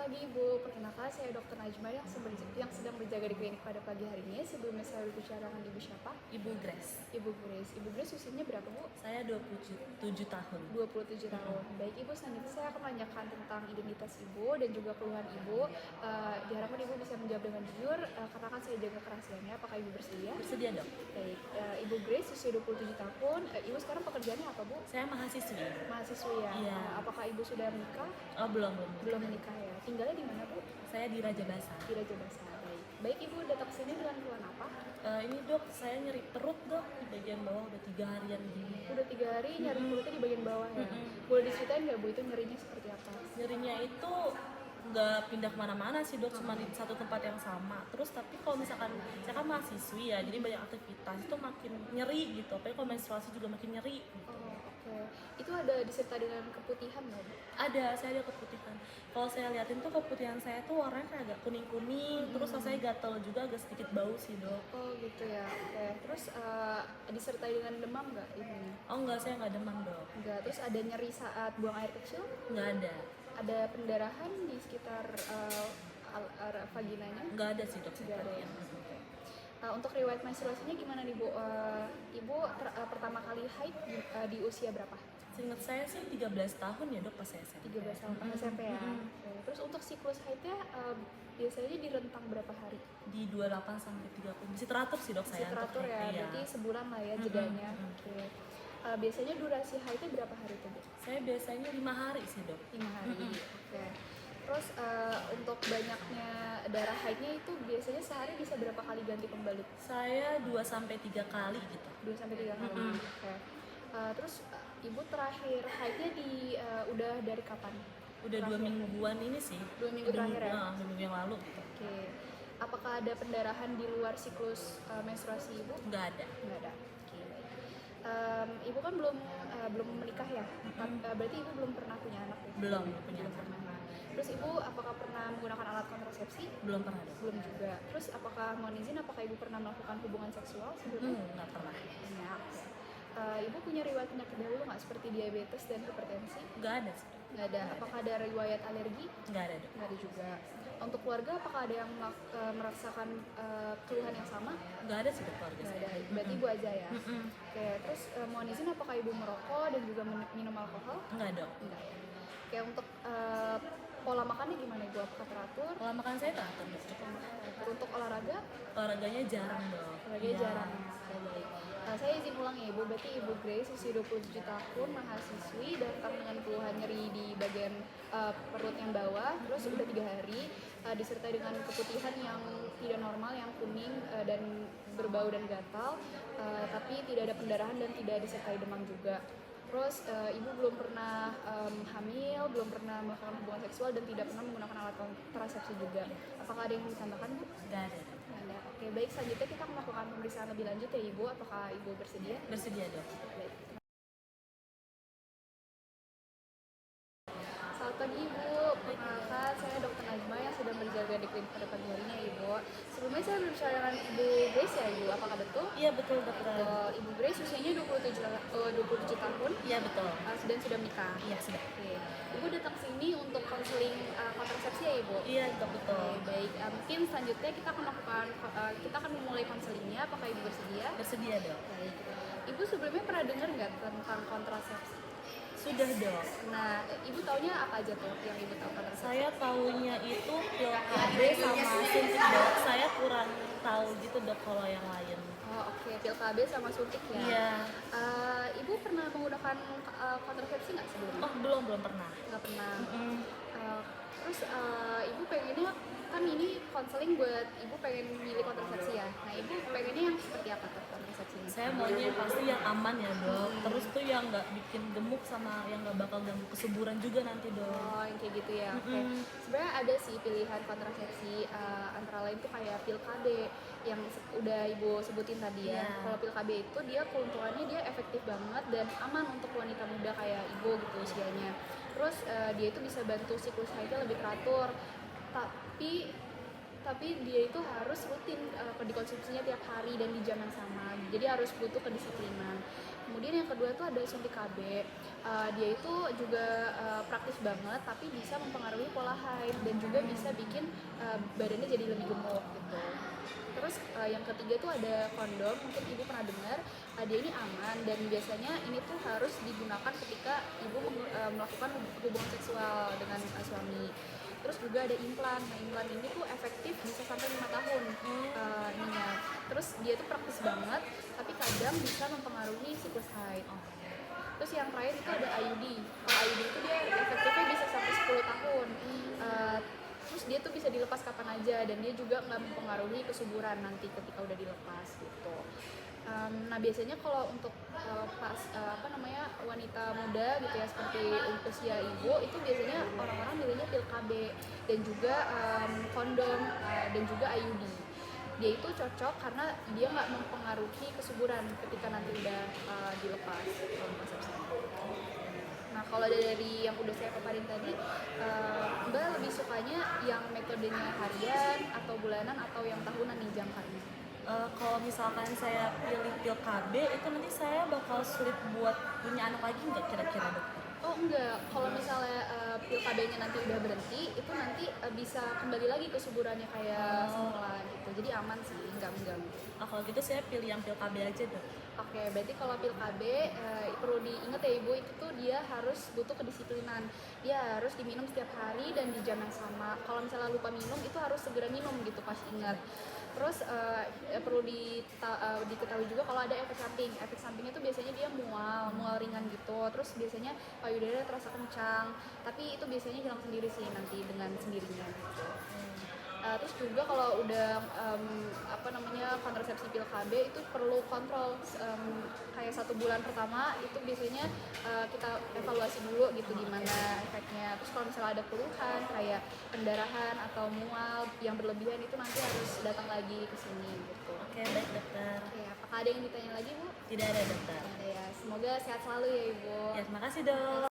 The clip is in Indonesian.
Pagi Ibu, perkenalkan saya Dr. Najma yang sedang berjaga di klinik pada pagi hari ini. Sebelumnya saya berbicara dengan Ibu siapa? Ibu Grace. Ibu Grace. Ibu Grace usianya berapa Bu? Saya 27 tahun. 27 tahun. Baik Ibu, selanjutnya saya akan menanyakan tentang identitas Ibu dan juga keluhan Ibu. Diharapkan Ibu bisa menjawab dengan jujur, karena kan saya jaga kerahasiaannya. Apakah Ibu bersedia? Bersedia dok? Baik, Ibu Grace usia 27 tahun. Ibu sekarang pekerjaannya apa Bu? Saya mahasiswi. Mahasiswi ya? Iya. Apakah Ibu sudah menikah? Oh belum. Belum menikah ya? Tinggalnya di mana Bu? Saya di Raja Basa. Di Raja Basa. Baik Ibu datang ke sini dengan keluhan apa? Ini dok, saya nyeri perut dok di bagian bawah udah 3 harian gini. Udah 3 hari nyari perutnya di bagian bawah ya. Boleh diceritain nggak Bu itu nyerinya seperti apa? Nyerinya itu nggak pindah kemana-mana sih dok, cuma di satu tempat yang sama. Terus tapi kalau misalkan saya kan mahasiswi ya, jadi banyak aktivitas itu makin nyeri gitu. Apalagi kalau menstruasi juga makin nyeri. Oh, oke. Itu ada disertai dengan keputihan nggak Bu? Ada, saya ada keputihan. Kalau saya liatin tuh keputihan saya tuh warnanya kayak agak kuning-kuning, terus rasanya gatel juga, agak sedikit bau sih dok. Oh gitu ya. Oke. Terus disertai dengan demam nggak ini? Oh enggak, saya nggak demam dok. Enggak. Terus ada nyeri saat buang air kecil? Nggak ada. Ada pendarahan di sekitar vaginanya? Nggak ada sih dok. Nggak ada ya. Untuk riwayat menstruasinya gimana nih Bu? Ibu pertama kali haid di usia berapa? Seingat saya sih 13 tahun ya dok pas saya SMP. 13 tahun pas SMP ya. Oke. Terus untuk siklus haidnya biasanya di rentang berapa hari? Di 28 sampai 30. Masih teratur sih dok saya. Masih teratur ya, iya. berarti sebulan lah ya jedanya. Oke. Biasanya durasi haidnya berapa hari tuh Bu? Saya biasanya 5 hari sih dok. 5 hari. Oke. Terus untuk banyaknya darah haidnya itu biasanya sehari bisa berapa kali ganti pembalut? Saya 2 sampai 3 kali gitu. 2 sampai 3 kali. Oke. Terus Ibu terakhir haidnya udah dari kapan? Udah 2 mingguan ini sih. 2 minggu terakhir ya? 2 minggu yang lalu gitu. Oke. Apakah ada pendarahan di luar siklus menstruasi Ibu? Nggak ada. Nggak ada. Oke. Ibu kan belum menikah ya? Berarti Ibu belum pernah punya anak ya? Belum punya Belum anak. pernah. Terus Ibu apakah pernah menggunakan alat kontrasepsi? Belum pernah dok. Belum juga. Terus apakah mohon izin apakah Ibu pernah melakukan hubungan seksual sebelumnya? Nggak pernah. Banyak. Ibu punya riwayat penyakit dahulu nggak seperti diabetes dan hipertensi? Nggak ada sih. Nggak ada. Apakah ada riwayat alergi? Nggak ada dok. Nggak ada juga. Untuk keluarga apakah ada yang merasakan keluhan yang sama? Nggak ada sih dok keluarga Nggak saya. ada. Berarti Ibu aja ya? Oke. Terus mohon izin apakah Ibu merokok dan juga minum alkohol? Nggak dok. Enggak. Oke, untuk pola makannya gimana Ibu? Apakah teratur? Pola makan saya teratur dok. Untuk olahraga? Olahraganya jarang dok. Olahraganya jarang ya. Oke, baik. Saya izin ulang ya Ibu, berarti Ibu Grace usia 27 tahun, mahasiswi, datang dengan keluhan nyeri di bagian perut yang bawah, terus udah 3 hari, disertai dengan keputihan yang tidak normal, yang kuning dan berbau dan gatal, tapi tidak ada pendarahan dan tidak disertai demam juga. Terus Ibu belum pernah hamil, belum pernah melakukan hubungan seksual dan tidak pernah menggunakan alat kontrasepsi juga. Apakah ada yang ditambahkan Bu? Nggak ada dok. Nggak ada. Oke, baik, selanjutnya kita akan melakukan pemeriksaan lebih lanjut ya Ibu. Apakah Ibu bersedia? Bersedia dok. Baik. Selamat pagi Ibu, perkenalkan saya Dr. Najma yang sedang berjaga di klinik pada pagi hari ini ya Ibu. Sebelumnya saya berbicara dengan Ibu Grace ya Ibu, apakah betul? Iya betul dokter. Ibu Grace usianya 27 tahun Iya betul. dan sudah menikah. Iya sudah. Oke. Ibu datang sini untuk konseling kontrasepsi ya Ibu? Iya dok betul. Oke, baik. Mungkin selanjutnya kita akan memulai konselingnya. Apakah Ibu bersedia? Bersedia dok. Baik. Ibu sebelumnya pernah dengar nggak tentang kontrasepsi? Sudah dok. Nah, Ibu taunya apa aja tuh yang Ibu tahu kontrasepsi? Saya taunya itu pil KB sama suntik dok. Saya kurang tahu gitu dok kalau yang lain. Oh, oke. Pil KB sama suntik ya? Iya. Ibu pernah menggunakan kontrasepsi nggak sebelumnya? Oh belum pernah. Nggak pernah. Terus Ibu pengennya kan ini konseling buat Ibu pengen milih kontrasepsi ya. Nah, Ibu pengennya yang seperti apa tuh kontrasepsinya? Saya maunya pasti yang aman ya dok. Terus tuh yang nggak bikin gemuk sama yang nggak bakal ganggu kesuburan juga nanti dok. Oh, yang kayak gitu ya. Oke. Sebenarnya ada sih pilihan kontrasepsi antara lain tuh kayak pil KB yang udah Ibu sebutin tadi ya. Iya. Kalau pil KB itu dia keuntungannya dia efektif banget dan aman untuk wanita muda kayak Ibu gitu usianya. Terus dia itu bisa bantu siklus haidnya lebih teratur. Tapi tapi dia itu harus rutin dikonsumsinya tiap hari dan di jam yang sama, jadi harus butuh kedisiplinan. Kemudian yang kedua tuh ada suntik KB. Dia itu juga praktis banget tapi bisa mempengaruhi pola haid dan juga bisa bikin badannya jadi lebih gemuk gitu. Terus yang ketiga tuh ada kondom, mungkin ibu pernah dengar. Dia ini aman dan biasanya ini tuh harus digunakan ketika ibu melakukan hubungan seksual dengan suami. Terus juga ada implan. Nah, implan ini tuh efektif bisa sampai 5 tahun ininya. Terus dia tuh praktis banget, tapi kadang bisa mempengaruhi siklus haid. Terus yang terakhir itu ada IUD. Kalau IUD itu dia efektifnya bisa sampai 10 tahun. Terus dia tuh bisa dilepas kapan aja dan dia juga nggak mempengaruhi kesuburan nanti ketika udah dilepas gitu. Nah biasanya kalau untuk wanita muda gitu ya seperti usia ibu itu biasanya orang-orang milihnya pil KB dan juga kondom dan juga IUD. Dia itu cocok karena dia nggak mempengaruhi kesuburan ketika nanti udah dilepas kontrasepsi. Nah kalau dari yang udah saya paparin tadi, Mbak lebih sukanya yang metodenya harian atau bulanan atau yang tahunan nih jangkanya? Kalau misalkan saya pilih pil KB itu nanti saya bakal sulit buat punya anak lagi nggak kira-kira dokter? Oh enggak, kalau misalnya pil KB-nya nanti udah berhenti, itu nanti bisa kembali lagi kesuburannya kayak semula gitu. Jadi aman sih, nggak mengganggu. Kalau gitu saya pilih yang pil KB aja dok. Oke, berarti kalau pil KB perlu diingat ya ibu, itu tuh dia harus butuh kedisiplinan. Dia harus diminum setiap hari dan di jam yang sama. Kalau misalnya lupa minum, itu harus segera minum gitu pas ingat. Terus perlu diketahui juga kalau ada efek samping. Efek sampingnya tuh biasanya dia mual ringan gitu. Terus biasanya payudara terasa kencang. Tapi itu biasanya hilang sendiri sih nanti dengan sendirinya gitu. Terus juga kalau udah kontrasepsi pil KB itu perlu kontrol kayak 1 bulan pertama itu biasanya kita evaluasi dulu gitu gimana efeknya. Terus kalau misalnya ada keluhan kayak pendarahan atau mual yang berlebihan itu nanti harus datang lagi ke sini gitu. Oke, baik dokter. Oke, apakah ada yang ditanya lagi Bu? Tidak ada dokter. Ada ya. Semoga sehat selalu ya Ibu. Ya, terima kasih dok.